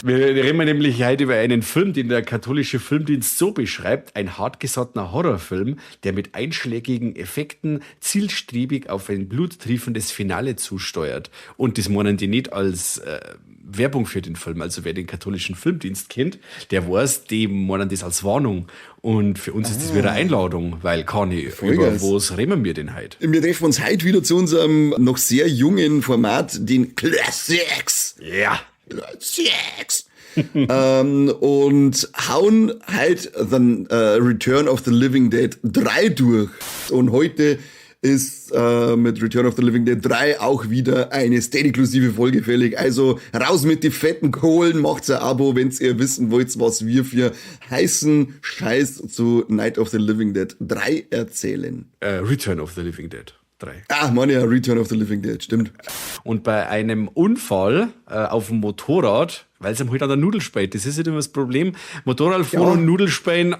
Wir reden nämlich heute über einen Film, den der katholische Filmdienst so beschreibt: ein hartgesottener Horrorfilm, der mit einschlägigen Effekten zielstrebig auf ein bluttriefendes Finale zusteuert. Und das meinen die nicht als Werbung für den Film. Also wer den katholischen Filmdienst kennt, der weiß, die meinen das als Warnung. Und für uns ist das wieder eine Einladung, weil Kani, über was reden wir denn heute? Wir treffen uns heute wieder zu unserem noch sehr jungen Format, den Classics. Ja. Classics. Und hauen halt The Return of the Living Dead 3 durch. Und heute ist mit Return of the Living Dead 3 auch wieder eine Steady-inklusive Folge fällig. Also raus mit die fetten Kohlen, macht's ein Abo, wenn's ihr wissen wollt, was wir für heißen Scheiß zu Night of the Living Dead 3 erzählen. Return of the Living Dead 3. Meine ja, Return of the Living Dead, stimmt. Und bei einem Unfall auf dem Motorrad, weil es ihm halt an der Nudel speit, das ist ja immer das Problem. Motorradfahren und Nudelspähen,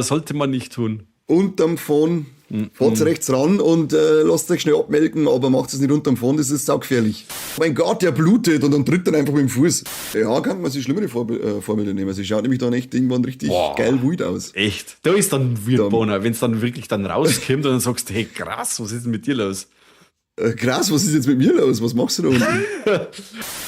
sollte man nicht tun. Unterm Phone, fahrt's rechts ran und lasst euch schnell abmelken, aber macht es nicht unterm Phone, das ist saugefährlich. Mein Gott, der blutet und dann tritt er einfach mit dem Fuß. Ja, kann man sich schlimmere Vorbilder nehmen. Sie schaut nämlich dann echt irgendwann richtig geil wild aus. Echt? Da ist dann Wildbohner, wenn es dann wirklich dann rauskommt und dann sagst, hey krass, was ist denn mit dir los? Krass, was ist jetzt mit mir los? Was machst du da unten?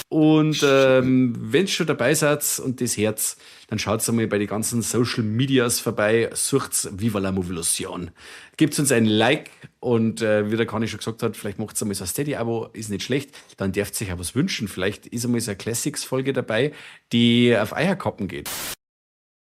Und wenn ihr schon dabei seid und das Herz, dann schaut einmal bei den ganzen Social Medias vorbei, sucht's Viva la Movolution. Gebt uns ein Like und wie der Kani schon gesagt hat, vielleicht macht es einmal so ein Steady-Abo, ist nicht schlecht. Dann dürft ihr euch auch was wünschen. Vielleicht ist einmal so eine Classics-Folge dabei, die auf Eierkappen geht.